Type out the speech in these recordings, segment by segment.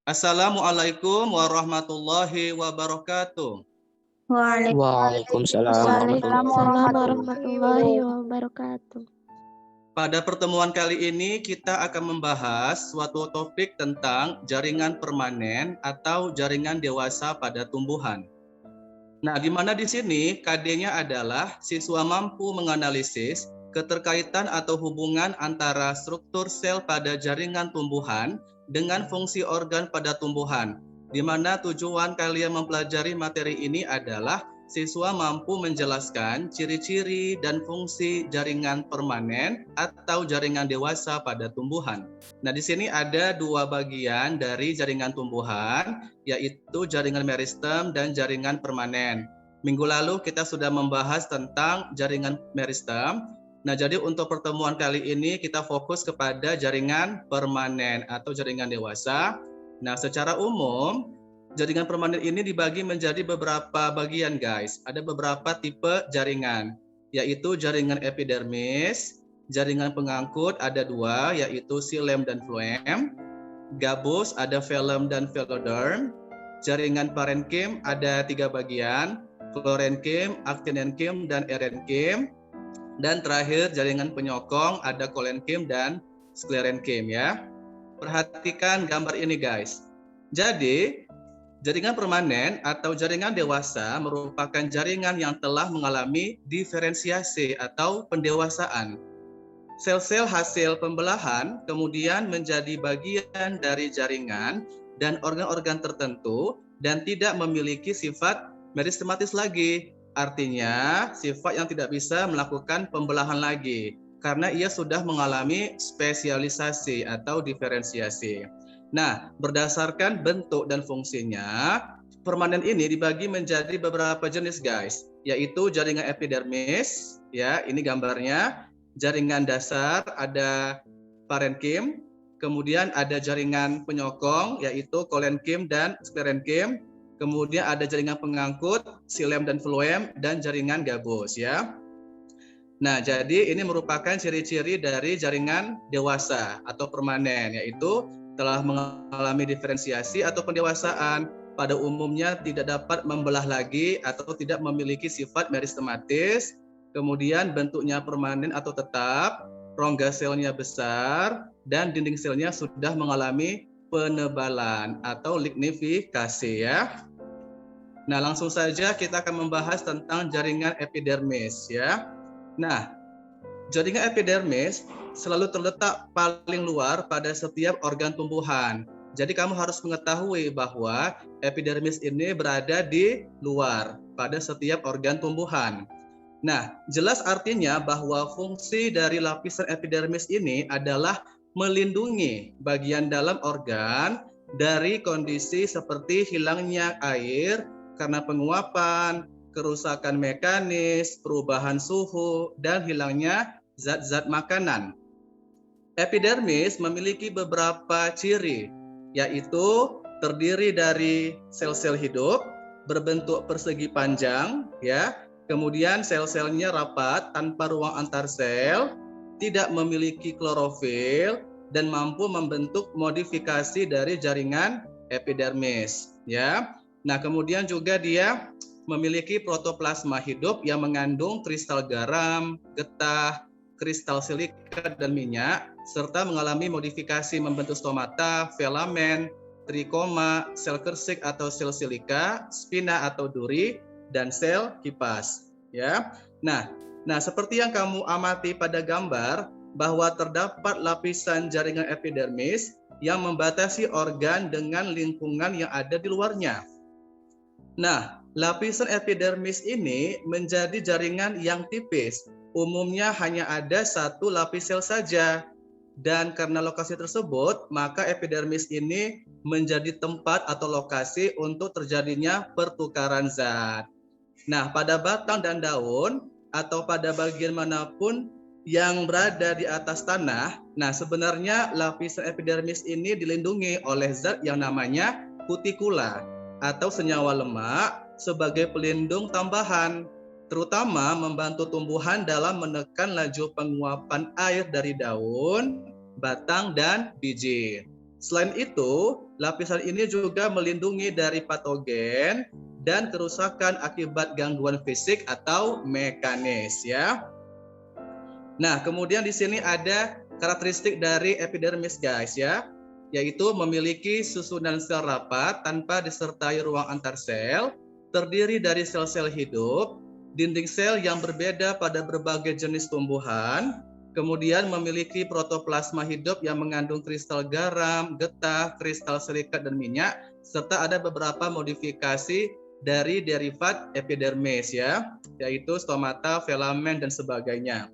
Assalamualaikum warahmatullahi wabarakatuh. Waalaikumsalam warahmatullahi wabarakatuh. Pada pertemuan kali ini kita akan membahas suatu topik tentang jaringan permanen atau jaringan dewasa pada tumbuhan. Nah, di mana di sini KD-nya adalah siswa mampu menganalisis keterkaitan atau hubungan antara struktur sel pada jaringan tumbuhan dengan fungsi organ pada tumbuhan. Di mana tujuan kalian mempelajari materi ini adalah siswa mampu menjelaskan ciri-ciri dan fungsi jaringan permanen atau jaringan dewasa pada tumbuhan. Nah, di sini ada dua bagian dari jaringan tumbuhan, yaitu jaringan meristem dan jaringan permanen. Minggu lalu kita sudah membahas tentang jaringan meristem. Nah, jadi untuk pertemuan kali ini kita fokus kepada jaringan permanen atau jaringan dewasa. Nah, secara umum jaringan permanen ini dibagi menjadi beberapa bagian, guys. Ada beberapa tipe jaringan, yaitu jaringan epidermis, jaringan pengangkut ada dua, yaitu xilem dan floem. Gabus ada velum dan veloderm. Jaringan parenkim ada tiga bagian, klorenkim, actinenkim, dan erenkim. Dan terakhir jaringan penyokong ada kolenkim dan sklerenkim ya. Perhatikan gambar ini, guys. Jadi jaringan permanen atau jaringan dewasa merupakan jaringan yang telah mengalami diferensiasi atau pendewasaan. Sel-sel hasil pembelahan kemudian menjadi bagian dari jaringan dan organ-organ tertentu dan tidak memiliki sifat meristematis lagi. Artinya sifat yang tidak bisa melakukan pembelahan lagi karena ia sudah mengalami spesialisasi atau diferensiasi. Nah, berdasarkan bentuk dan fungsinya, permanen ini dibagi menjadi beberapa jenis, guys, yaitu jaringan epidermis, ya, ini gambarnya. Jaringan dasar ada parenkim, kemudian ada jaringan penyokong yaitu kolenkim dan sklerenkim, kemudian ada jaringan pengangkut xilem dan floem, dan jaringan gabus ya. Nah, jadi ini merupakan ciri-ciri dari jaringan dewasa atau permanen, yaitu telah mengalami diferensiasi atau pendewasaan, pada umumnya tidak dapat membelah lagi atau tidak memiliki sifat meristematis, kemudian bentuknya permanen atau tetap, rongga selnya besar, dan dinding selnya sudah mengalami penebalan atau lignifikasi ya. Nah, langsung saja kita akan membahas tentang jaringan epidermis ya. Nah, jaringan epidermis selalu terletak paling luar pada setiap organ tumbuhan. Jadi kamu harus mengetahui bahwa epidermis ini berada di luar pada setiap organ tumbuhan. Nah, jelas artinya bahwa fungsi dari lapisan epidermis ini adalah melindungi bagian dalam organ dari kondisi seperti hilangnya air karena penguapan, kerusakan mekanis, perubahan suhu, dan hilangnya zat-zat makanan. Epidermis memiliki beberapa ciri, yaitu terdiri dari sel-sel hidup berbentuk persegi panjang, ya. Kemudian sel-selnya rapat tanpa ruang antar sel, tidak memiliki klorofil, dan mampu membentuk modifikasi dari jaringan epidermis, ya. Nah, kemudian juga dia memiliki protoplasma hidup yang mengandung kristal garam, getah, kristal silika, dan minyak, serta mengalami modifikasi membentuk stomata, filamen, trikoma, sel kersik atau sel silika, spina atau duri, dan sel kipas. Ya. Nah, seperti yang kamu amati pada gambar, bahwa terdapat lapisan jaringan epidermis yang membatasi organ dengan lingkungan yang ada di luarnya. Nah, lapisan epidermis ini menjadi jaringan yang tipis. Umumnya hanya ada satu lapis sel saja. Dan karena lokasi tersebut, maka epidermis ini menjadi tempat atau lokasi untuk terjadinya pertukaran zat. Nah, pada batang dan daun atau pada bagian manapun yang berada di atas tanah, nah sebenarnya lapisan epidermis ini dilindungi oleh zat yang namanya kutikula atau senyawa lemak sebagai pelindung tambahan, terutama membantu tumbuhan dalam menekan laju penguapan air dari daun, batang, dan biji. Selain itu, lapisan ini juga melindungi dari patogen dan kerusakan akibat gangguan fisik atau mekanis ya. Nah, kemudian di sini ada karakteristik dari epidermis guys ya, yaitu memiliki susunan sel rapat tanpa disertai ruang antar sel, terdiri dari sel-sel hidup, dinding sel yang berbeda pada berbagai jenis tumbuhan, kemudian memiliki protoplasma hidup yang mengandung kristal garam, getah, kristal silikat dan minyak, serta ada beberapa modifikasi dari derivat epidermis ya, yaitu stomata, filamen dan sebagainya.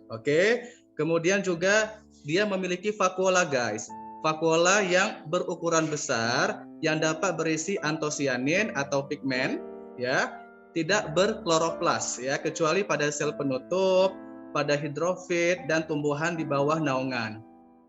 Oke, kemudian juga dia memiliki vakuola guys. Vakuola yang berukuran besar yang dapat berisi antosianin atau pigmen ya, tidak berkloroplas ya, kecuali pada sel penutup, pada hidrofit dan tumbuhan di bawah naungan.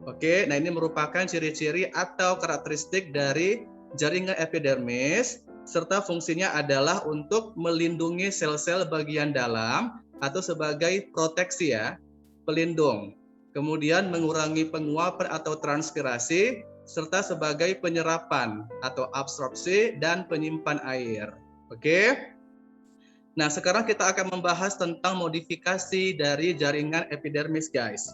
Oke, nah ini merupakan ciri-ciri atau karakteristik dari jaringan epidermis serta fungsinya adalah untuk melindungi sel-sel bagian dalam atau sebagai proteksi ya, pelindung, kemudian mengurangi penguapan atau transpirasi, serta sebagai penyerapan atau absorpsi dan penyimpan air. Oke. Nah, sekarang kita akan membahas tentang modifikasi dari jaringan epidermis, guys.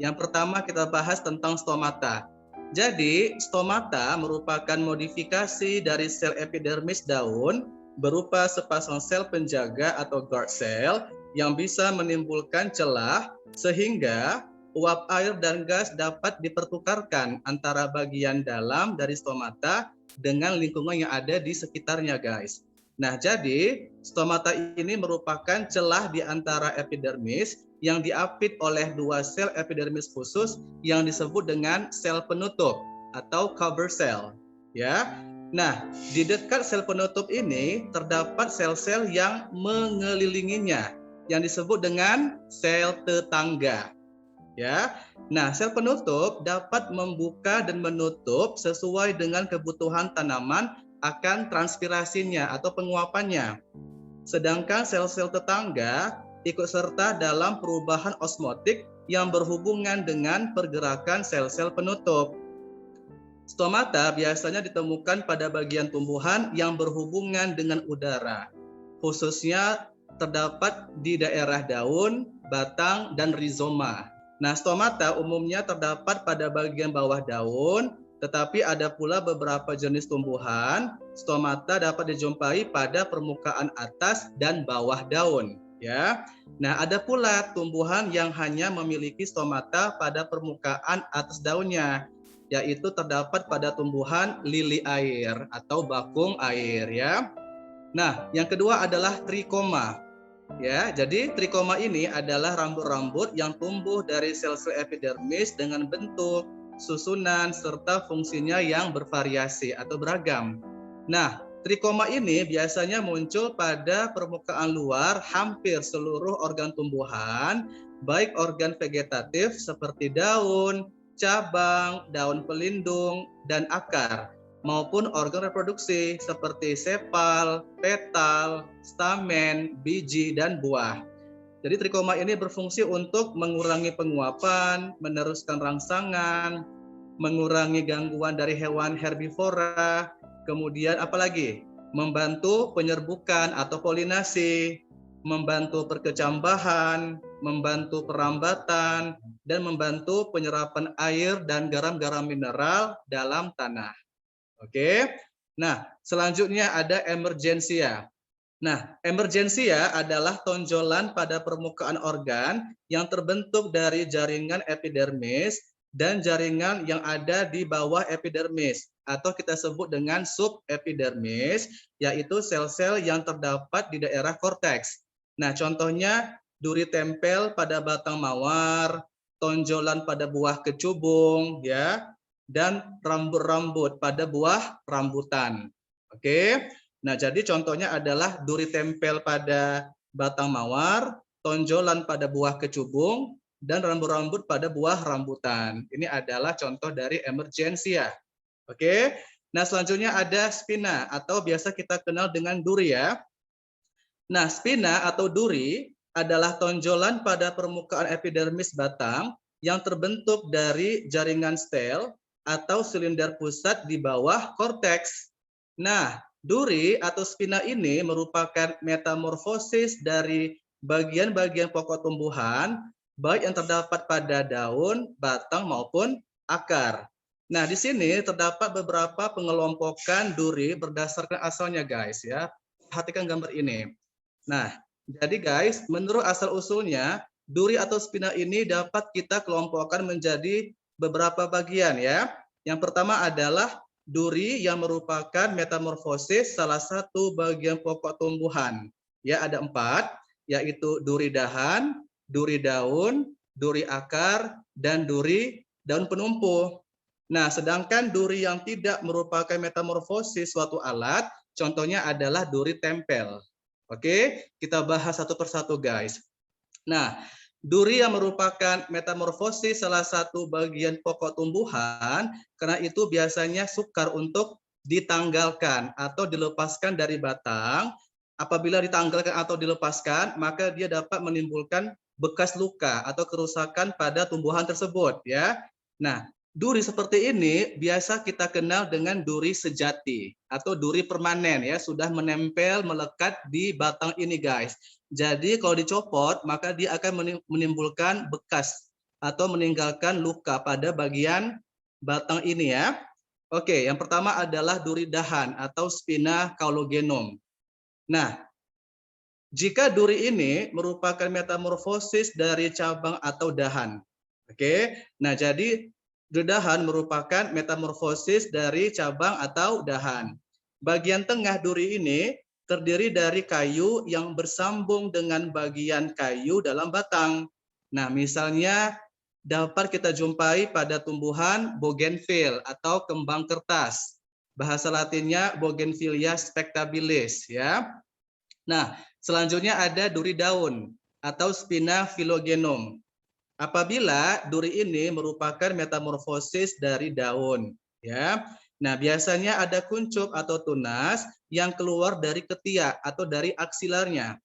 Yang pertama kita bahas tentang stomata. Jadi, stomata merupakan modifikasi dari sel epidermis daun berupa sepasang sel penjaga atau guard cell yang bisa menimbulkan celah sehingga uap air dan gas dapat dipertukarkan antara bagian dalam dari stomata dengan lingkungan yang ada di sekitarnya, guys. Nah, jadi stomata ini merupakan celah di antara epidermis yang diapit oleh dua sel epidermis khusus yang disebut dengan sel penutup atau cover cell, ya. Nah, di dekat sel penutup ini terdapat sel-sel yang mengelilinginya yang disebut dengan sel tetangga. Ya. Nah, sel penutup dapat membuka dan menutup sesuai dengan kebutuhan tanaman akan transpirasinya atau penguapannya. Sedangkan sel-sel tetangga ikut serta dalam perubahan osmotik yang berhubungan dengan pergerakan sel-sel penutup. Stomata biasanya ditemukan pada bagian tumbuhan yang berhubungan dengan udara, khususnya terdapat di daerah daun, batang, dan rizoma. Nah, stomata umumnya terdapat pada bagian bawah daun, tetapi ada pula beberapa jenis tumbuhan, stomata dapat dijumpai pada permukaan atas dan bawah daun. Ya, nah ada pula tumbuhan yang hanya memiliki stomata pada permukaan atas daunnya, yaitu terdapat pada tumbuhan lili air atau bakung air ya. Nah, yang kedua adalah trikoma. Ya, jadi trikoma ini adalah rambut-rambut yang tumbuh dari sel-sel epidermis dengan bentuk, susunan, serta fungsinya yang bervariasi atau beragam. Nah, trikoma ini biasanya muncul pada permukaan luar hampir seluruh organ tumbuhan, baik organ vegetatif seperti daun, cabang, daun pelindung, dan akar, maupun organ reproduksi seperti sepal, petal, stamen, biji, dan buah. Jadi trikoma ini berfungsi untuk mengurangi penguapan, meneruskan rangsangan, mengurangi gangguan dari hewan herbivora, kemudian apalagi membantu penyerbukan atau polinasi, membantu perkecambahan, membantu perambatan, dan membantu penyerapan air dan garam-garam mineral dalam tanah. Oke. Nah, selanjutnya ada emergensia. Nah, emergensia adalah tonjolan pada permukaan organ yang terbentuk dari jaringan epidermis dan jaringan yang ada di bawah epidermis atau kita sebut dengan subepidermis, yaitu sel-sel yang terdapat di daerah korteks. Nah, contohnya duri tempel pada batang mawar, tonjolan pada buah kecubung, ya, dan rambut-rambut pada buah rambutan. Oke. Nah, jadi contohnya adalah duri tempel pada batang mawar, tonjolan pada buah kecubung, dan rambut-rambut pada buah rambutan. Ini adalah contoh dari emergensia. Oke. Nah, selanjutnya ada spina atau biasa kita kenal dengan duri ya. Nah, spina atau duri adalah tonjolan pada permukaan epidermis batang yang terbentuk dari jaringan stel atau silinder pusat di bawah korteks. Nah, duri atau spina ini merupakan metamorfosis dari bagian-bagian pokok tumbuhan, baik yang terdapat pada daun, batang, maupun akar. Nah, di sini terdapat beberapa pengelompokan duri berdasarkan asalnya, guys ya. Perhatikan gambar ini. Nah, jadi guys, menurut asal-usulnya, duri atau spina ini dapat kita kelompokkan menjadi beberapa bagian ya. Yang pertama adalah duri yang merupakan metamorfosis salah satu bagian pokok tumbuhan. Ya, ada 4, yaitu duri dahan, duri daun, duri akar, dan duri daun penumpu. Nah, sedangkan duri yang tidak merupakan metamorfosis suatu alat, contohnya adalah duri tempel. Oke, kita bahas satu persatu guys. Nah, duri yang merupakan metamorfosis salah satu bagian pokok tumbuhan, karena itu biasanya sukar untuk ditanggalkan atau dilepaskan dari batang. Apabila ditanggalkan atau dilepaskan, maka dia dapat menimbulkan bekas luka atau kerusakan pada tumbuhan tersebut ya. Nah, duri seperti ini biasa kita kenal dengan duri sejati atau duri permanen ya, sudah menempel melekat di batang ini guys. Jadi kalau dicopot maka dia akan menimbulkan bekas atau meninggalkan luka pada bagian batang ini ya. Oke, yang pertama adalah duri dahan atau Spina caulogenum. Nah, jika duri ini merupakan metamorfosis dari cabang atau dahan. Oke. Nah, jadi duri dahan merupakan metamorfosis dari cabang atau dahan. Bagian tengah duri ini terdiri dari kayu yang bersambung dengan bagian kayu dalam batang. Nah, misalnya dapat kita jumpai pada tumbuhan bougainville atau kembang kertas. Bahasa latinnya Bougainvillea spectabilis ya. Nah, selanjutnya ada duri daun atau Spina philogenum. Apabila duri ini merupakan metamorfosis dari daun, ya. Nah, biasanya ada kuncup atau tunas yang keluar dari ketiak atau dari aksilarnya.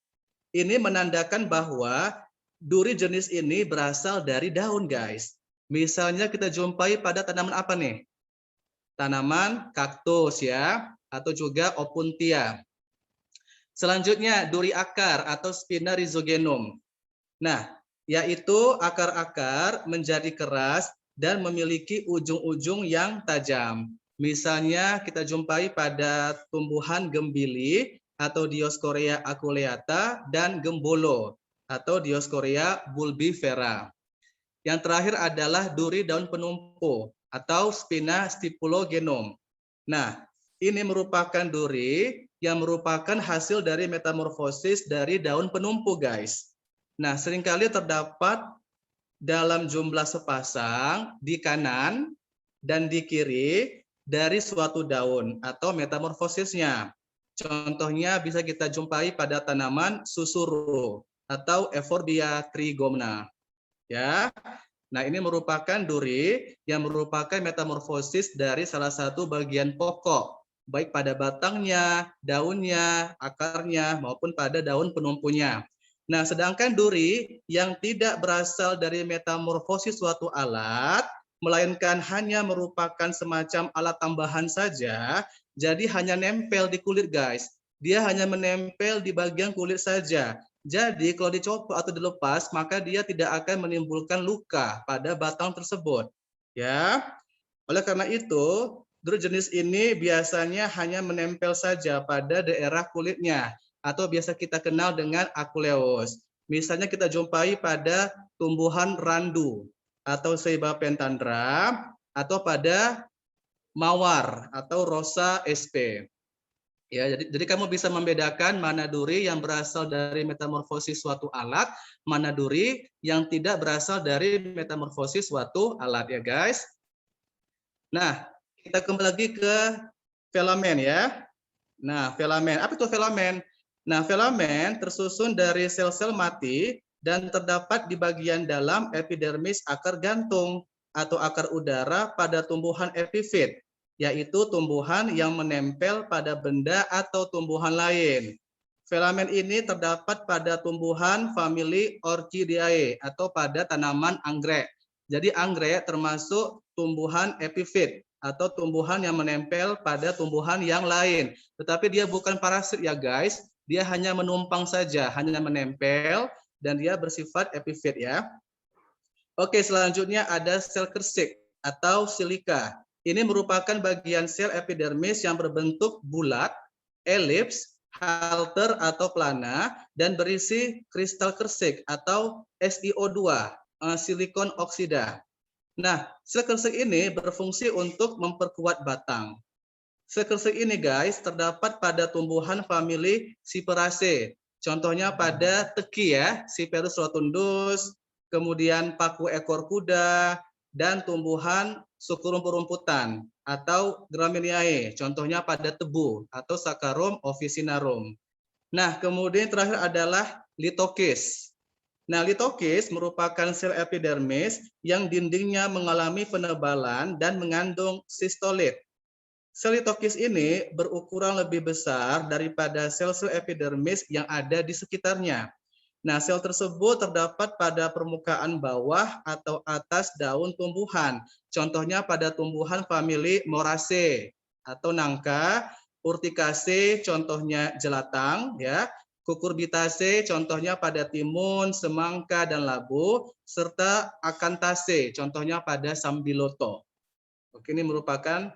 Ini menandakan bahwa duri jenis ini berasal dari daun, guys. Misalnya kita jumpai pada tanaman apa nih? Tanaman kaktus ya, atau juga opuntia. Selanjutnya duri akar atau Spina rhizogenum. Nah, yaitu akar-akar menjadi keras dan memiliki ujung-ujung yang tajam. Misalnya kita jumpai pada tumbuhan gembili atau Dioscorea aculeata dan gembolo atau Dioscorea bulbifera. Yang terakhir adalah duri daun penumpu atau Spina stipulogenum. Nah, ini merupakan duri yang merupakan hasil dari metamorfosis dari daun penumpu, guys. Nah, seringkali terdapat dalam jumlah sepasang di kanan dan di kiri dari suatu daun atau metamorfosisnya. Contohnya bisa kita jumpai pada tanaman susuru atau Euphorbia trigomna. Ya. Nah, ini merupakan duri yang merupakan metamorfosis dari salah satu bagian pokok, baik pada batangnya, daunnya, akarnya, maupun pada daun penumpunya. Nah, sedangkan duri yang tidak berasal dari metamorfosis suatu alat, melainkan hanya merupakan semacam alat tambahan saja, jadi hanya nempel di kulit, guys. Dia hanya menempel di bagian kulit saja. Jadi kalau dicopot atau dilepas, maka dia tidak akan menimbulkan luka pada batang tersebut. Ya. Oleh karena itu, duri jenis ini biasanya hanya menempel saja pada daerah kulitnya atau biasa kita kenal dengan akuleus. Misalnya kita jumpai pada tumbuhan randu atau Ceiba pentandra atau pada mawar atau Rosa sp. Ya, jadi kamu bisa membedakan mana duri yang berasal dari metamorfosis suatu alat, mana duri yang tidak berasal dari metamorfosis suatu alat ya guys. Nah, kita kembali lagi ke filamen ya. Nah, filamen. Apa itu filamen? Nah, filamen tersusun dari sel-sel mati dan terdapat di bagian dalam epidermis akar gantung atau akar udara pada tumbuhan epifit, yaitu tumbuhan yang menempel pada benda atau tumbuhan lain. Filamen ini terdapat pada tumbuhan famili Orchidae atau pada tanaman anggrek. Jadi anggrek termasuk tumbuhan epifit atau tumbuhan yang menempel pada tumbuhan yang lain. Tetapi dia bukan parasit ya guys, dia hanya menumpang saja, hanya menempel dan dia bersifat epifit ya. Oke, selanjutnya ada sel kersik atau silika. Ini merupakan bagian sel epidermis yang berbentuk bulat, elips, halter atau plana dan berisi kristal kersik atau SiO2, silikon oksida. Nah, sel kersik ini berfungsi untuk memperkuat batang. Sel kersik ini guys terdapat pada tumbuhan famili Cyperaceae. Contohnya pada teki ya, Cyperus rotundus, kemudian paku ekor kuda, dan tumbuhan suku rumput-rumputan atau Gramineae. Contohnya pada tebu atau Saccharum officinarum. Nah, kemudian terakhir adalah litokis. Nah, litokis merupakan sel epidermis yang dindingnya mengalami penebalan dan mengandung sistolit. Sel litokis ini berukuran lebih besar daripada sel-sel epidermis yang ada di sekitarnya. Nah, sel tersebut terdapat pada permukaan bawah atau atas daun tumbuhan. Contohnya pada tumbuhan famili Moraceae atau nangka, Urticaceae contohnya jelatang ya, Cucurbitaceae contohnya pada timun, semangka dan labu, serta Acanthaceae contohnya pada sambiloto. Oke, ini merupakan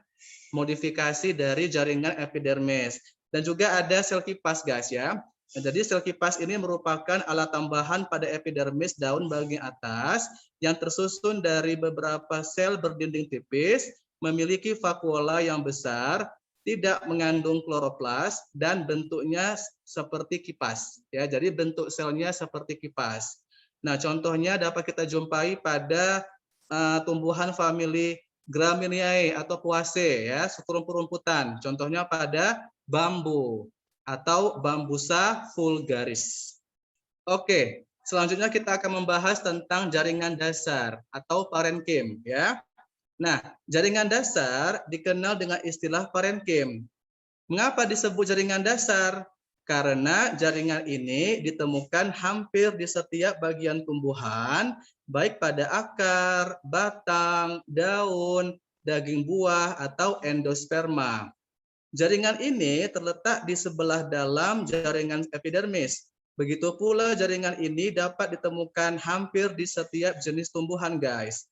modifikasi dari jaringan epidermis. Dan juga ada sel kipas guys ya. Nah, jadi sel kipas ini merupakan alat tambahan pada epidermis daun bagian atas yang tersusun dari beberapa sel berdinding tipis, memiliki vakuola yang besar, tidak mengandung kloroplas dan bentuknya seperti kipas. Ya, jadi bentuk selnya seperti kipas. Nah, contohnya dapat kita jumpai pada tumbuhan famili Gramineae atau Poaceae ya, suku rumput-rumputan. Contohnya pada bambu atau Bambusa vulgaris. Oke, selanjutnya kita akan membahas tentang jaringan dasar atau parenkim ya. Nah, jaringan dasar dikenal dengan istilah parenkim. Mengapa disebut jaringan dasar? Karena jaringan ini ditemukan hampir di setiap bagian tumbuhan, baik pada akar, batang, daun, daging buah, atau endosperma. Jaringan ini terletak di sebelah dalam jaringan epidermis. Begitu pula jaringan ini dapat ditemukan hampir di setiap jenis tumbuhan, guys.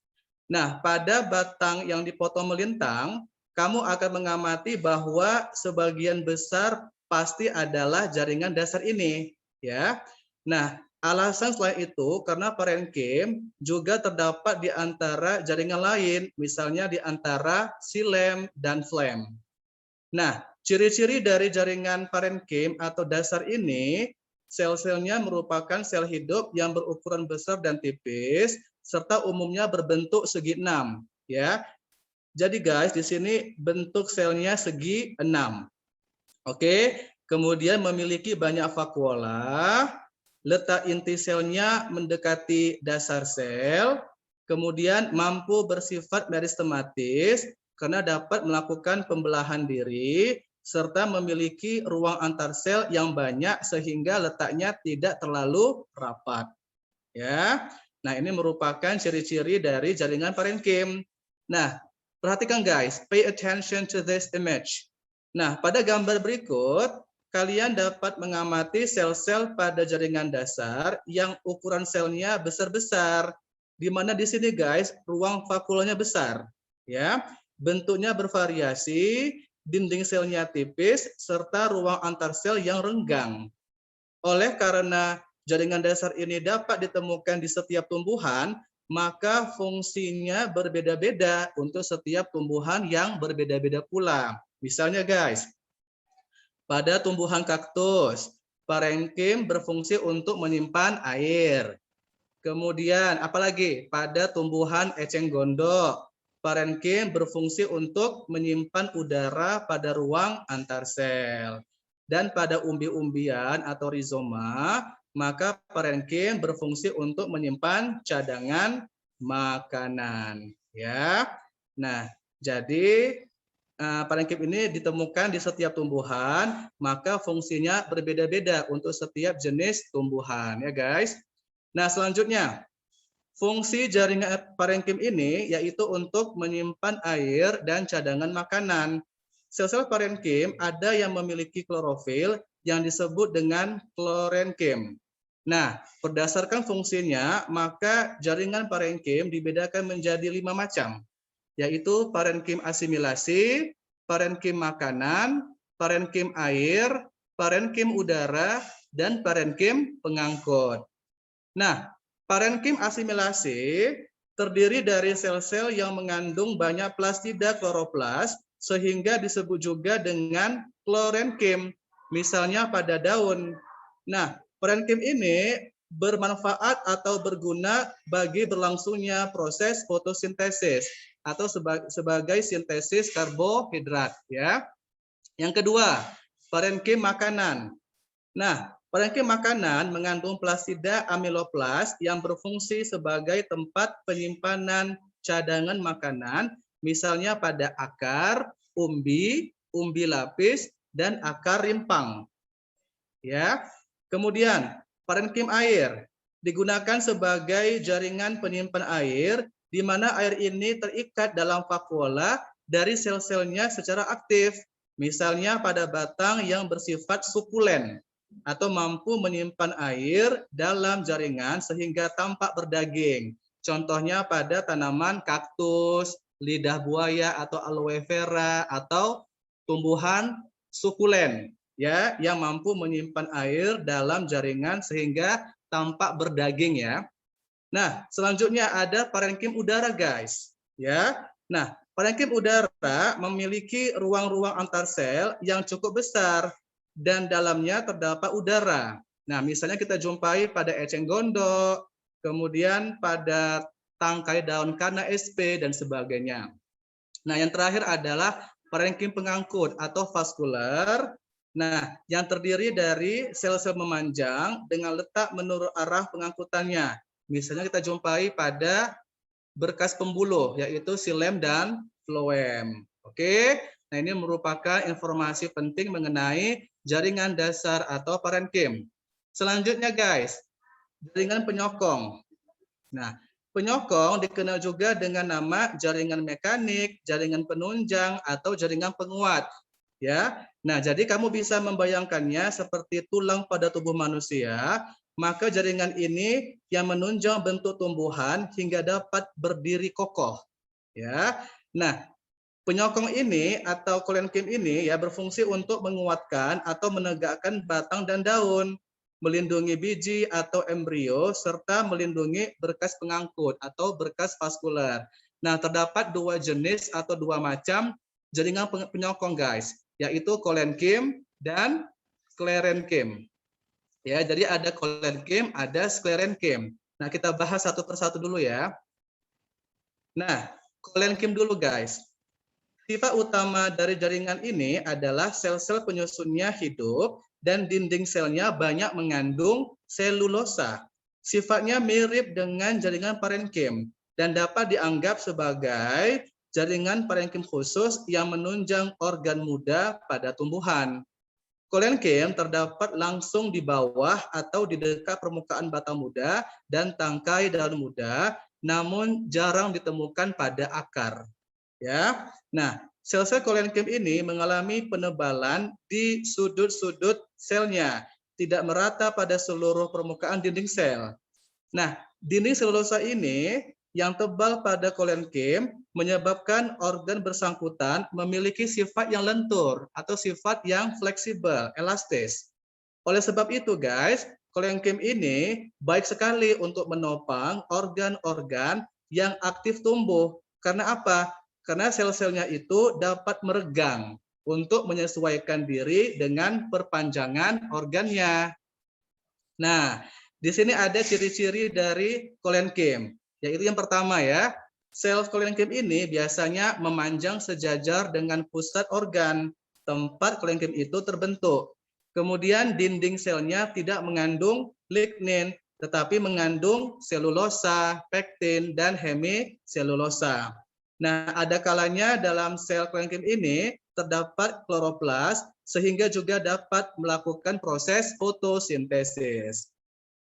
Nah, pada batang yang dipotong melintang, kamu akan mengamati bahwa sebagian besar pasti adalah jaringan dasar ini, ya. Nah, alasan selain itu karena parenkim juga terdapat di antara jaringan lain, misalnya di antara xilem dan phloem. Nah, ciri-ciri dari jaringan parenkim atau dasar ini, sel-selnya merupakan sel hidup yang berukuran besar dan tipis, serta umumnya berbentuk segi 6, ya. Jadi guys, di sini bentuk selnya segi 6. Oke, kemudian memiliki banyak vakuola, letak inti selnya mendekati dasar sel, kemudian mampu bersifat meristematis karena dapat melakukan pembelahan diri, serta memiliki ruang antar sel yang banyak sehingga letaknya tidak terlalu rapat. Ya, nah ini merupakan ciri-ciri dari jaringan parenkim. Nah, perhatikan guys, pay attention to this image. Nah, pada gambar berikut, kalian dapat mengamati sel-sel pada jaringan dasar yang ukuran selnya besar-besar. Di mana di sini guys, ruang vakulanya besar. Ya, bentuknya bervariasi, dinding selnya tipis, serta ruang antar sel yang renggang. Oleh karena jaringan dasar ini dapat ditemukan di setiap tumbuhan, maka fungsinya berbeda-beda untuk setiap tumbuhan yang berbeda-beda pula. Misalnya guys, pada tumbuhan kaktus, parenkim berfungsi untuk menyimpan air. Kemudian apalagi pada tumbuhan eceng gondok, parenkim berfungsi untuk menyimpan udara pada ruang antar sel. Dan pada umbi-umbian atau rizoma, maka parenkim berfungsi untuk menyimpan cadangan makanan. Ya, nah jadi parenkim ini ditemukan di setiap tumbuhan, maka fungsinya berbeda-beda untuk setiap jenis tumbuhan, ya guys. Nah selanjutnya, fungsi jaringan parenkim ini yaitu untuk menyimpan air dan cadangan makanan. Sel-sel parenkim ada yang memiliki klorofil yang disebut dengan klorenkim. Nah, berdasarkan fungsinya, maka jaringan parenkim dibedakan menjadi 5 macam, yaitu parenkim asimilasi, parenkim makanan, parenkim air, parenkim udara, dan parenkim pengangkut. Nah, parenkim asimilasi terdiri dari sel-sel yang mengandung banyak plastida kloroplas sehingga disebut juga dengan klorenkim, misalnya pada daun. Nah, parenkim ini bermanfaat atau berguna bagi berlangsungnya proses fotosintesis atau sebagai sintesis karbohidrat, ya. Yang kedua, parenkim makanan. Nah, parenkim makanan mengandung plastida amiloplas yang berfungsi sebagai tempat penyimpanan cadangan makanan, misalnya pada akar, umbi lapis, dan akar rimpang. Ya. Kemudian, parenkim air digunakan sebagai jaringan penyimpan air di mana air ini terikat dalam vakuola dari sel-selnya secara aktif, misalnya pada batang yang bersifat sukulen atau mampu menyimpan air dalam jaringan sehingga tampak berdaging. Contohnya pada tanaman kaktus, lidah buaya atau aloe vera atau tumbuhan sukulen, ya, yang mampu menyimpan air dalam jaringan sehingga tampak berdaging, ya. Nah, selanjutnya ada parenkim udara, guys, ya. Nah, parenkim udara memiliki ruang-ruang antar sel yang cukup besar dan dalamnya terdapat udara. Nah, misalnya kita jumpai pada eceng gondok, kemudian pada tangkai daun kana SP dan sebagainya. Nah, yang terakhir adalah parenkim pengangkut atau vaskular. Nah, yang terdiri dari sel-sel memanjang dengan letak menurut arah pengangkutannya. Misalnya kita jumpai pada berkas pembuluh, yaitu xilem dan floem. Oke, nah ini merupakan informasi penting mengenai jaringan dasar atau parenkim. Selanjutnya guys, jaringan penyokong. Nah, penyokong dikenal juga dengan nama jaringan mekanik, jaringan penunjang, atau jaringan penguat. Ya, nah jadi kamu bisa membayangkannya seperti tulang pada tubuh manusia, maka jaringan ini yang menunjang bentuk tumbuhan hingga dapat berdiri kokoh. Ya, nah penyokong ini atau kolenkim ini ya berfungsi untuk menguatkan atau menegakkan batang dan daun, melindungi biji atau embrio, serta melindungi berkas pengangkut atau berkas vaskular. Nah, terdapat dua jenis atau dua macam jaringan penyokong, guys, yaitu kolenkim dan sklerenkim. Ya, jadi ada kolenkim, ada sklerenkim. Nah, kita bahas satu persatu dulu ya. Nah, kolenkim dulu, guys. Sifat utama dari jaringan ini adalah sel-sel penyusunnya hidup dan dinding selnya banyak mengandung selulosa. Sifatnya mirip dengan jaringan parenkim dan dapat dianggap sebagai jaringan parenkim khusus yang menunjang organ muda pada tumbuhan. Kolenkim terdapat langsung di bawah atau di dekat permukaan batang muda dan tangkai daun muda, namun jarang ditemukan pada akar. Ya, nah sel-sel kolenkim ini mengalami penebalan di sudut-sudut selnya, tidak merata pada seluruh permukaan dinding sel. Nah, dinding selulosa ini yang tebal pada kolenkim menyebabkan organ bersangkutan memiliki sifat yang lentur atau sifat yang fleksibel, elastis. Oleh sebab itu, guys, kolenkim ini baik sekali untuk menopang organ-organ yang aktif tumbuh. Karena apa? Karena sel-selnya itu dapat meregang untuk menyesuaikan diri dengan perpanjangan organnya. Nah, di sini ada ciri-ciri dari kolenkim, yaitu yang pertama ya, Sel kolenkim ini biasanya memanjang sejajar dengan pusat organ tempat kolenkim itu terbentuk. Kemudian dinding selnya tidak mengandung lignin, tetapi mengandung selulosa, pektin, dan hemiselulosa. Nah, ada kalanya dalam sel kolenkim ini terdapat kloroplas sehingga juga dapat melakukan proses fotosintesis.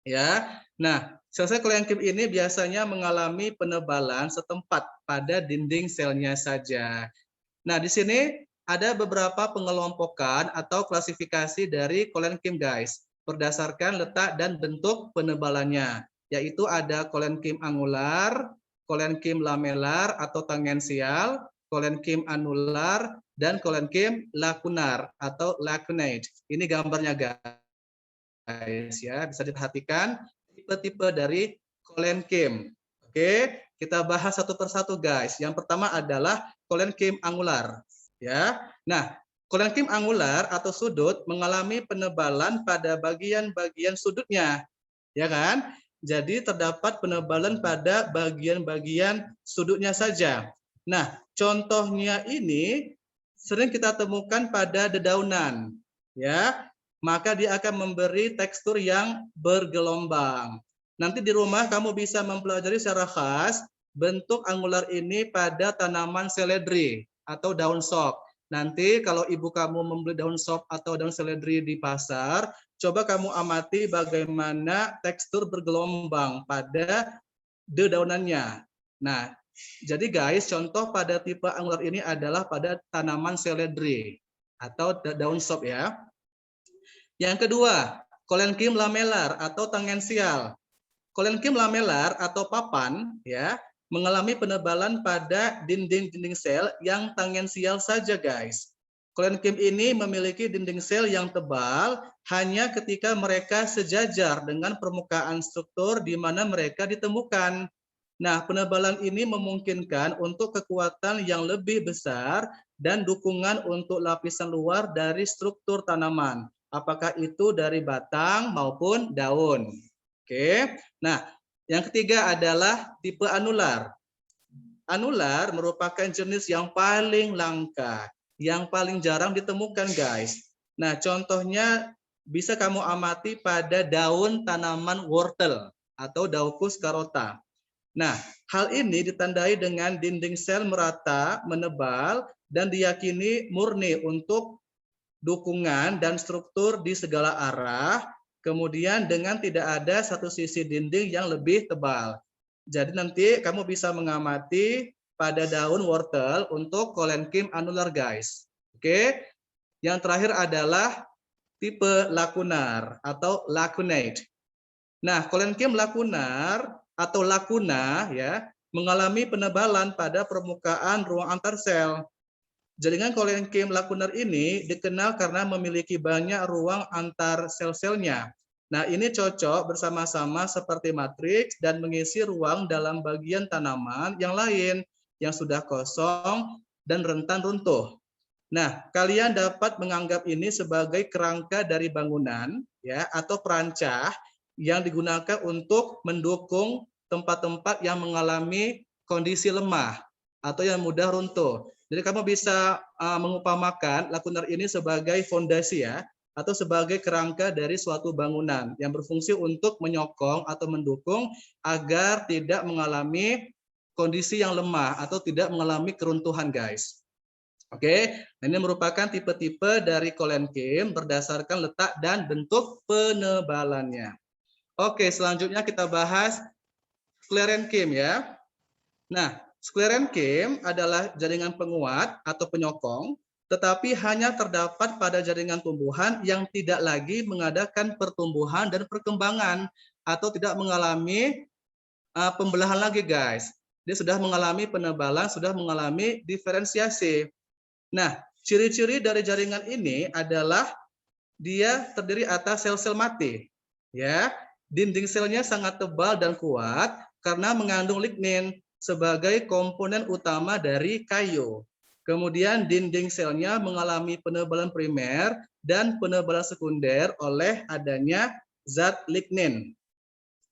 Ya. Nah, sel-sel kolenkim ini biasanya mengalami penebalan setempat pada dinding selnya saja. Nah, di sini ada beberapa pengelompokan atau klasifikasi dari kolenkim, guys, berdasarkan letak dan bentuk penebalannya, yaitu ada kolenkim angular, kolenkim lamelar atau tangensial, kolenkim anular, dan kolenkim lakunar atau lacunate. Ini gambarnya, guys, ya, bisa diperhatikan tipe-tipe dari kolenkim. Oke, kita bahas satu persatu, guys. Yang pertama adalah kolenkim angular, ya. Nah, kolenkim angular atau sudut mengalami penebalan pada bagian-bagian sudutnya, ya kan? Jadi terdapat penebalan pada bagian-bagian sudutnya saja. Nah, contohnya ini sering kita temukan pada dedaunan, ya. Maka dia akan memberi tekstur yang bergelombang. Nanti di rumah kamu bisa mempelajari secara khas bentuk angular ini pada tanaman seledri atau daun sop. Nanti kalau ibu kamu membeli daun sop atau daun seledri di pasar, coba kamu amati bagaimana tekstur bergelombang pada dedaunannya. Nah, jadi guys, contoh pada tipe angular ini adalah pada tanaman seledri atau daun sop, ya. Yang kedua, kolenkim lamelar atau tangensial. Kolenkim lamelar atau papan, ya, mengalami penebalan pada dinding-dinding sel yang tangensial saja, guys. Kolenkim ini memiliki dinding sel yang tebal hanya ketika mereka sejajar dengan permukaan struktur di mana mereka ditemukan. Nah, penebalan ini memungkinkan untuk kekuatan yang lebih besar dan dukungan untuk lapisan luar dari struktur tanaman, apakah itu dari batang maupun daun. Oke. Nah, yang ketiga adalah tipe anular. Anular merupakan jenis yang paling langka, yang paling jarang ditemukan, guys. Nah, contohnya bisa kamu amati pada daun tanaman wortel atau Daucus carota. Nah, hal ini ditandai dengan dinding sel merata, menebal, dan diyakini murni untuk dukungan dan struktur di segala arah, kemudian dengan tidak ada satu sisi dinding yang lebih tebal. Jadi nanti kamu bisa mengamati pada daun wortel untuk kolenkim anular, guys. Oke. Yang terakhir adalah tipe lakunar atau lacunate. Nah, kolenkim lakunar atau lakuna, ya, mengalami penebalan pada permukaan ruang antar sel. Jaringan kolenkim lakunar ini dikenal karena memiliki banyak ruang antar sel-selnya. Nah, ini cocok bersama-sama seperti matriks dan mengisi ruang dalam bagian tanaman yang lain yang sudah kosong dan rentan runtuh. Nah, kalian dapat menganggap ini sebagai kerangka dari bangunan, ya, atau perancah yang digunakan untuk mendukung tempat-tempat yang mengalami kondisi lemah atau yang mudah runtuh. Jadi kamu bisa mengupamakan lakunar ini sebagai fondasi, ya, atau sebagai kerangka dari suatu bangunan yang berfungsi untuk menyokong atau mendukung agar tidak mengalami kondisi yang lemah atau tidak mengalami keruntuhan, guys. Oke, nah ini merupakan tipe-tipe dari kolenkim berdasarkan letak dan bentuk penebalannya. Oke, selanjutnya kita bahas sklerenkim, ya. Nah, sklerenkim adalah jaringan penguat atau penyokong, tetapi hanya terdapat pada jaringan tumbuhan yang tidak lagi mengadakan pertumbuhan dan perkembangan atau tidak mengalami pembelahan lagi, guys. Dia sudah mengalami penebalan, sudah mengalami diferensiasi. Nah, ciri-ciri dari jaringan ini adalah dia terdiri atas sel-sel mati, ya. Dinding selnya sangat tebal dan kuat karena mengandung lignin sebagai komponen utama dari kayu. Kemudian dinding selnya mengalami penebalan primer dan penebalan sekunder oleh adanya zat lignin.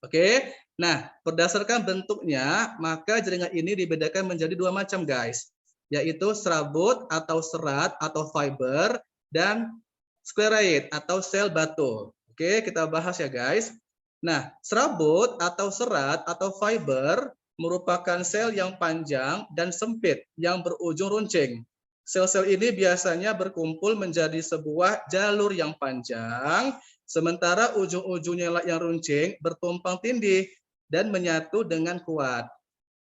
Oke. Nah, berdasarkan bentuknya, maka jaringan ini dibedakan menjadi dua macam, guys, yaitu serabut atau serat atau fiber dan scleroid atau sel batu. Oke, kita bahas ya, guys. Nah, serabut atau serat atau fiber merupakan sel yang panjang dan sempit yang berujung runcing. Sel-sel ini biasanya berkumpul menjadi sebuah jalur yang panjang, sementara ujung-ujungnya yang runcing bertumpang tindih dan menyatu dengan kuat.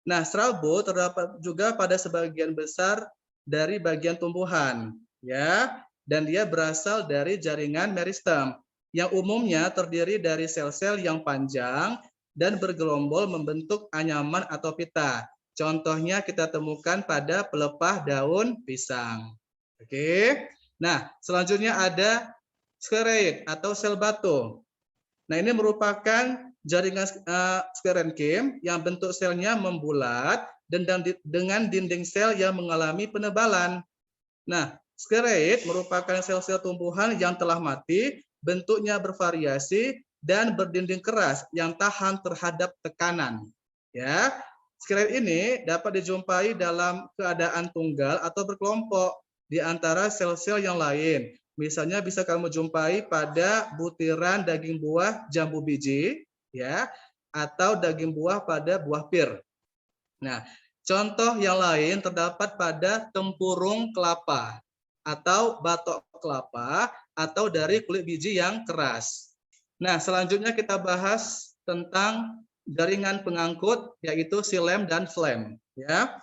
Nah, serabut terdapat juga pada sebagian besar dari bagian tumbuhan, ya, dan dia berasal dari jaringan meristem yang umumnya terdiri dari sel-sel yang panjang dan bergelombol membentuk anyaman atau pita. Contohnya kita temukan pada pelepah daun pisang. Oke. Nah, selanjutnya ada scleroid atau sel batu. Nah, ini merupakan jaringan sklerenkim yang bentuk selnya membulat dan dengan dinding sel yang mengalami penebalan. Nah, skleroid merupakan sel-sel tumbuhan yang telah mati, bentuknya bervariasi dan berdinding keras yang tahan terhadap tekanan. Ya, skleroid ini dapat dijumpai dalam keadaan tunggal atau berkelompok di antara sel-sel yang lain. Misalnya bisa kamu jumpai pada butiran daging buah jambu biji, ya, atau daging buah pada buah pir. Nah, contoh yang lain terdapat pada tempurung kelapa atau batok kelapa atau dari kulit biji yang keras. Nah, selanjutnya kita bahas tentang jaringan pengangkut yaitu silem dan flem, ya.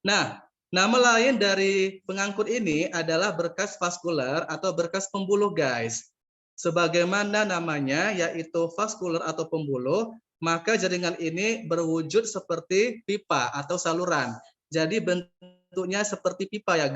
Nah, nama lain dari pengangkut ini adalah berkas vaskular atau berkas pembuluh, guys. Sebagaimana namanya yaitu vaskular atau pembuluh, maka jaringan ini berwujud seperti pipa atau saluran. Jadi bentuknya seperti pipa ya,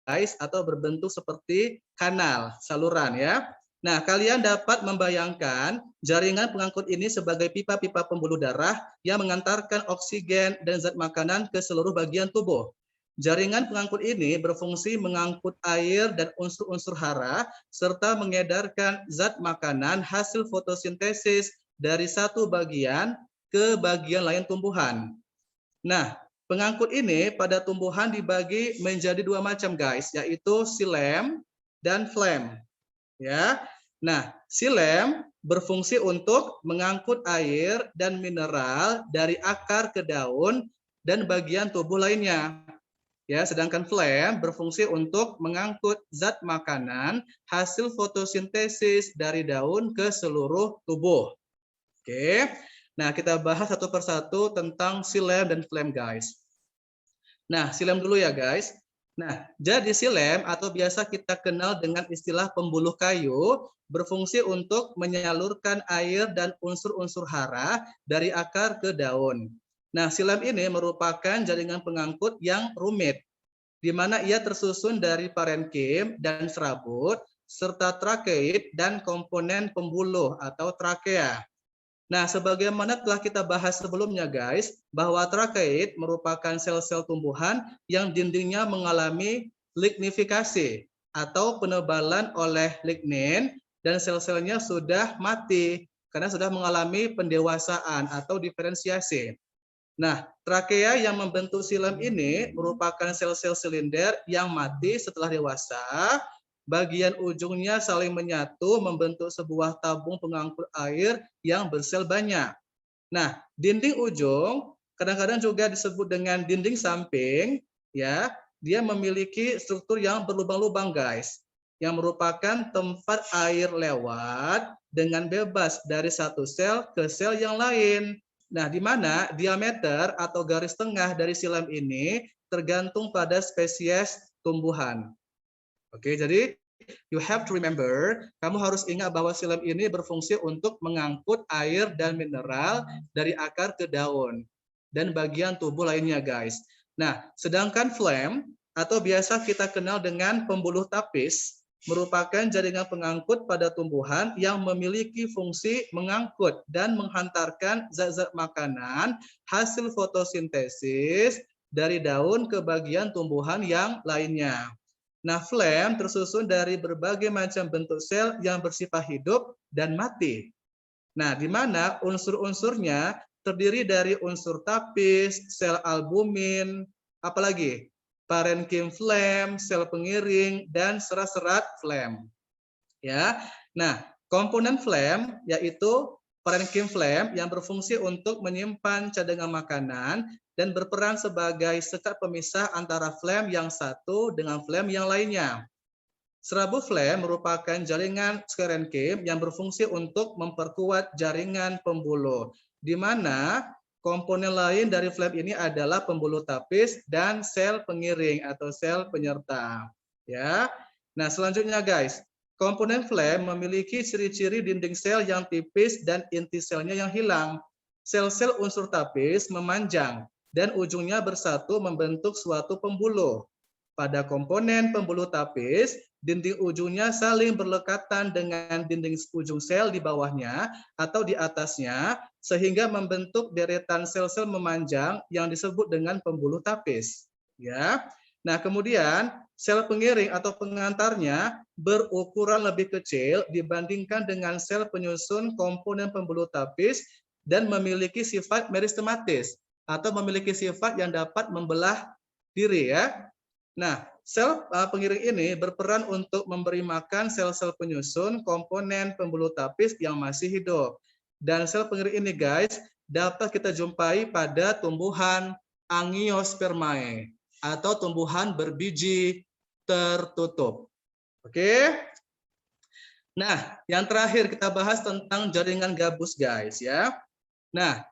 guys, atau berbentuk seperti kanal, saluran ya. Nah, kalian dapat membayangkan jaringan pengangkut ini sebagai pipa-pipa pembuluh darah yang mengantarkan oksigen dan zat makanan ke seluruh bagian tubuh. Jaringan pengangkut ini berfungsi mengangkut air dan unsur-unsur hara serta mengedarkan zat makanan hasil fotosintesis dari satu bagian ke bagian lain tumbuhan. Nah, pengangkut ini pada tumbuhan dibagi menjadi dua macam, guys, yaitu silem dan flem. Ya. Nah, silem berfungsi untuk mengangkut air dan mineral dari akar ke daun dan bagian tubuh lainnya. Ya, sedangkan flem berfungsi untuk mengangkut zat makanan hasil fotosintesis dari daun ke seluruh tubuh. Oke. Nah, kita bahas satu persatu tentang silem dan flem, guys. Nah, silem dulu ya, guys. Nah, jadi silem atau biasa kita kenal dengan istilah pembuluh kayu berfungsi untuk menyalurkan air dan unsur-unsur hara dari akar ke daun. Nah, silem ini merupakan jaringan pengangkut yang rumit, di mana ia tersusun dari parenkim dan serabut, serta trakeid dan komponen pembuluh atau trakea. Nah, sebagaimana telah kita bahas sebelumnya, guys, bahwa trakeid merupakan sel-sel tumbuhan yang dindingnya mengalami lignifikasi atau penebalan oleh lignin dan sel-selnya sudah mati karena sudah mengalami pendewasaan atau diferensiasi. Nah, trakea yang membentuk silem ini merupakan sel-sel silinder yang mati setelah dewasa. Bagian ujungnya saling menyatu membentuk sebuah tabung pengangkut air yang bersel banyak. Nah, dinding ujung kadang-kadang juga disebut dengan dinding samping, ya. Dia memiliki struktur yang berlubang-lubang, guys, yang merupakan tempat air lewat dengan bebas dari satu sel ke sel yang lain. Nah, di mana diameter atau garis tengah dari silem ini tergantung pada spesies tumbuhan. Oke, jadi you have to remember, kamu harus ingat bahwa silem ini berfungsi untuk mengangkut air dan mineral dari akar ke daun dan bagian tubuh lainnya, guys. Nah, sedangkan flem atau biasa kita kenal dengan pembuluh tapis merupakan jaringan pengangkut pada tumbuhan yang memiliki fungsi mengangkut dan menghantarkan zat-zat makanan hasil fotosintesis dari daun ke bagian tumbuhan yang lainnya. Nah, flem tersusun dari berbagai macam bentuk sel yang bersifat hidup dan mati. Nah, di mana unsur-unsurnya terdiri dari unsur tapis, sel albumin, apalagi parenkim phloem, sel pengiring, dan serat-serat phloem. Ya, nah komponen phloem yaitu parenkim phloem yang berfungsi untuk menyimpan cadangan makanan dan berperan sebagai sekat pemisah antara phloem yang satu dengan phloem yang lainnya. Serabu phloem merupakan jaringan skerenkim yang berfungsi untuk memperkuat jaringan pembuluh, di mana komponen lain dari phloem ini adalah pembuluh tapis dan sel pengiring atau sel penyerta. Ya, nah selanjutnya guys, komponen phloem memiliki ciri-ciri dinding sel yang tipis dan inti selnya yang hilang. Sel-sel unsur tapis memanjang dan ujungnya bersatu membentuk suatu pembuluh. Pada komponen pembuluh tapis, dinding ujungnya saling berlekatan dengan dinding ujung sel di bawahnya atau di atasnya, sehingga membentuk deretan sel-sel memanjang yang disebut dengan pembuluh tapis. Ya. Nah, kemudian sel pengiring atau pengantarnya berukuran lebih kecil dibandingkan dengan sel penyusun komponen pembuluh tapis dan memiliki sifat meristematis atau memiliki sifat yang dapat membelah diri ya. Nah, sel pengiring ini berperan untuk memberi makan sel-sel penyusun komponen pembuluh tapis yang masih hidup. Dan sel pengiring ini guys, dapat kita jumpai pada tumbuhan Angiospermae atau tumbuhan berbiji tertutup. Oke. Nah, yang terakhir kita bahas tentang jaringan gabus guys ya. Nah,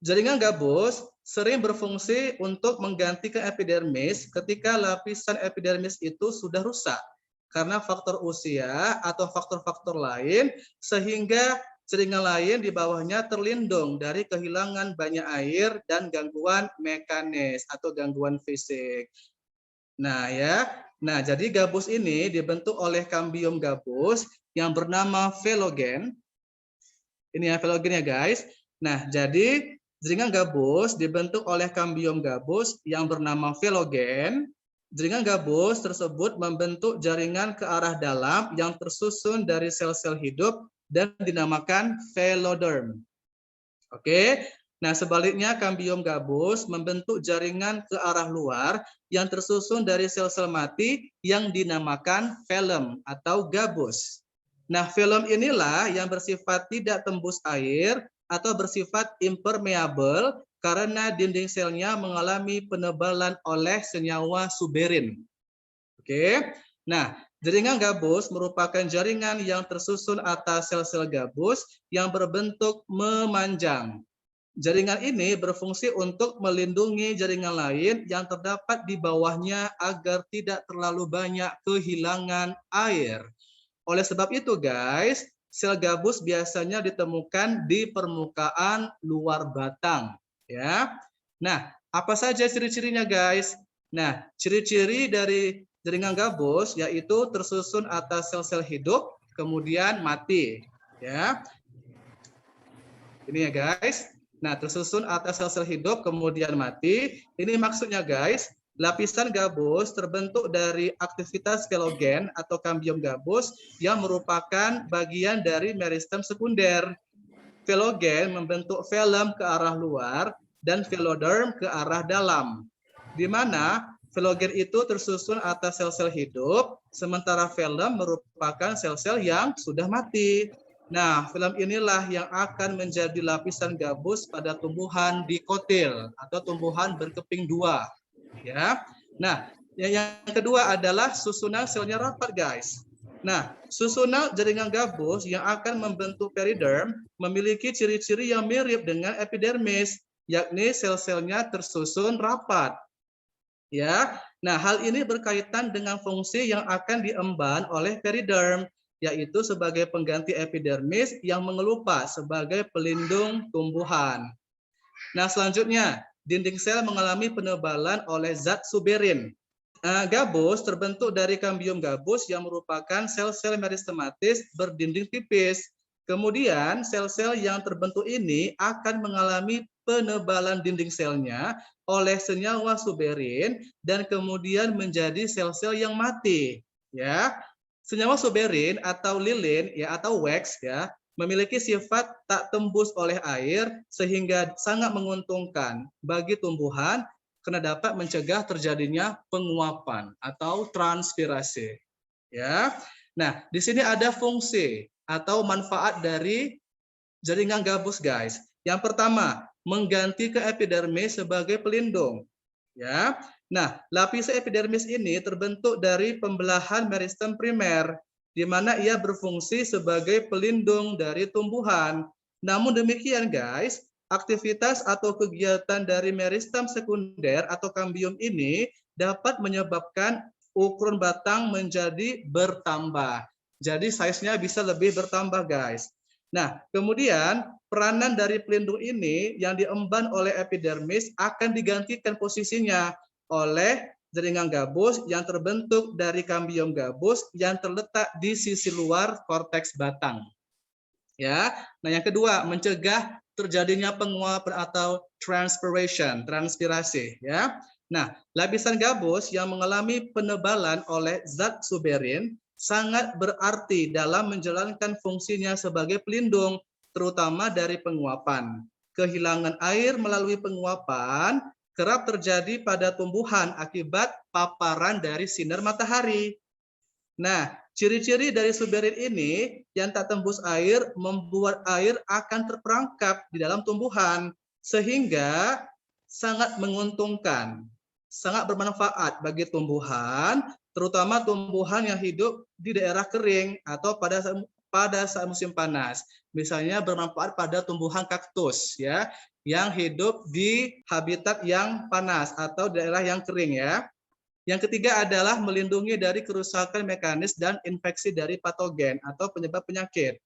jaringan gabus sering berfungsi untuk menggantikan epidermis ketika lapisan epidermis itu sudah rusak karena faktor usia atau faktor-faktor lain, sehingga jaringan lain di bawahnya terlindung dari kehilangan banyak air dan gangguan mekanis atau gangguan fisik. Nah ya, nah jadi gabus ini dibentuk oleh kambium gabus yang bernama velogen. Ini ya velogen ya guys. Nah jadi jaringan gabus dibentuk oleh kambium gabus yang bernama velogen. Jaringan gabus tersebut membentuk jaringan ke arah dalam yang tersusun dari sel-sel hidup dan dinamakan veloderm. Oke. Nah, sebaliknya kambium gabus membentuk jaringan ke arah luar yang tersusun dari sel-sel mati yang dinamakan velum atau gabus. Nah, velum inilah yang bersifat tidak tembus air atau bersifat impermeable karena dinding selnya mengalami penebalan oleh senyawa suberin. Oke. Nah, jaringan gabus merupakan jaringan yang tersusun atas sel-sel gabus yang berbentuk memanjang. Jaringan ini berfungsi untuk melindungi jaringan lain yang terdapat di bawahnya agar tidak terlalu banyak kehilangan air. Oleh sebab itu guys, sel gabus biasanya ditemukan di permukaan luar batang. Ya. Nah, apa saja ciri-cirinya guys? Nah, ciri-ciri dari jaringan gabus yaitu tersusun atas sel-sel hidup, kemudian mati. Ya. Ini ya guys. Nah, tersusun atas sel-sel hidup, kemudian mati. Ini maksudnya guys, lapisan gabus terbentuk dari aktivitas velogen atau kambium gabus yang merupakan bagian dari meristem sekunder. Velogen membentuk velum ke arah luar dan veloderm ke arah dalam. Di mana velogen itu tersusun atas sel-sel hidup, sementara velum merupakan sel-sel yang sudah mati. Nah, velum inilah yang akan menjadi lapisan gabus pada tumbuhan dikotil atau tumbuhan berkeping dua. Ya. Nah, yang kedua adalah susunan selnya rapat, guys. Nah, susunan jaringan gabus yang akan membentuk periderm memiliki ciri-ciri yang mirip dengan epidermis, yakni sel-selnya tersusun rapat. Ya. Nah, hal ini berkaitan dengan fungsi yang akan diemban oleh periderm, yaitu sebagai pengganti epidermis yang mengelupas sebagai pelindung tumbuhan. Nah, selanjutnya, dinding sel mengalami penebalan oleh zat suberin. Gabus terbentuk dari kambium gabus yang merupakan sel-sel meristematis berdinding tipis. Kemudian, sel-sel yang terbentuk ini akan mengalami penebalan dinding selnya oleh senyawa suberin dan kemudian menjadi sel-sel yang mati. Ya, senyawa suberin atau lilin ya atau wax ya memiliki sifat tak tembus oleh air sehingga sangat menguntungkan bagi tumbuhan karena dapat mencegah terjadinya penguapan atau transpirasi. Ya. Nah, di sini ada fungsi atau manfaat dari jaringan gabus, guys. Yang pertama, mengganti ke epidermis sebagai pelindung. Ya. Nah, lapisan epidermis ini terbentuk dari pembelahan meristem primer, di mana ia berfungsi sebagai pelindung dari tumbuhan. Namun demikian, guys, aktivitas atau kegiatan dari meristem sekunder atau kambium ini dapat menyebabkan ukuran batang menjadi bertambah. Jadi size-nya bisa lebih bertambah, guys. Nah, kemudian peranan dari pelindung ini yang diemban oleh epidermis akan digantikan posisinya oleh jaringan gabus yang terbentuk dari kambium gabus yang terletak di sisi luar korteks batang. Ya. Nah, yang kedua, mencegah terjadinya penguapan atau transpirasi, ya. Nah, lapisan gabus yang mengalami penebalan oleh zat suberin sangat berarti dalam menjalankan fungsinya sebagai pelindung, terutama dari penguapan. Kehilangan air melalui penguapan kerap terjadi pada tumbuhan akibat paparan dari sinar matahari. Nah, ciri-ciri dari suberin ini yang tak tembus air membuat air akan terperangkap di dalam tumbuhan sehingga sangat menguntungkan, sangat bermanfaat bagi tumbuhan, terutama tumbuhan yang hidup di daerah kering atau pada saat musim panas. Misalnya bermanfaat pada tumbuhan kaktus ya, yang hidup di habitat yang panas atau daerah yang kering ya. Yang ketiga adalah melindungi dari kerusakan mekanis dan infeksi dari patogen atau penyebab penyakit.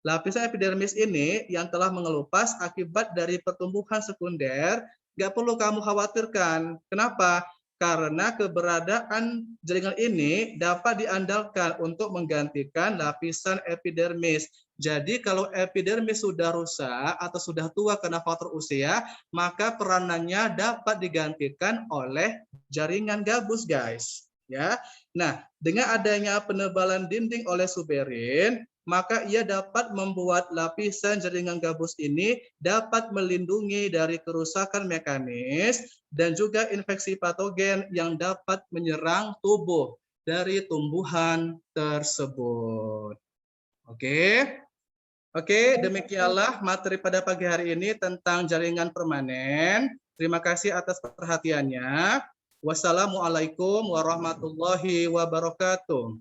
Lapisan epidermis ini yang telah mengelupas akibat dari pertumbuhan sekunder, nggak perlu kamu khawatirkan. Kenapa? Karena keberadaan jaringan ini dapat diandalkan untuk menggantikan lapisan epidermis. Jadi kalau epidermis sudah rusak atau sudah tua karena faktor usia, maka peranannya dapat digantikan oleh jaringan gabus, guys. Ya. Nah, dengan adanya penebalan dinding oleh suberin, maka ia dapat membuat lapisan jaringan gabus ini dapat melindungi dari kerusakan mekanis dan juga infeksi patogen yang dapat menyerang tubuh dari tumbuhan tersebut. Oke, demikianlah materi pada pagi hari ini tentang jaringan permanen. Terima kasih atas perhatiannya. Wassalamualaikum warahmatullahi wabarakatuh.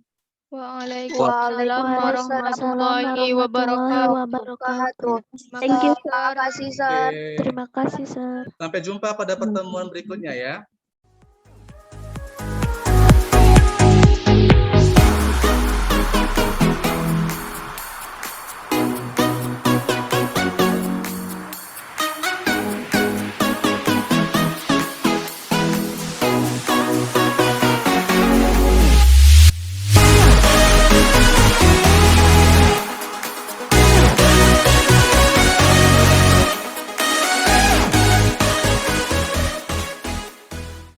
Waalaikumsalam warahmatullahi wabarakatuh. Thank you, Terima kasih, Sir. Terima kasih, Sir. Sampai jumpa pada pertemuan berikutnya ya.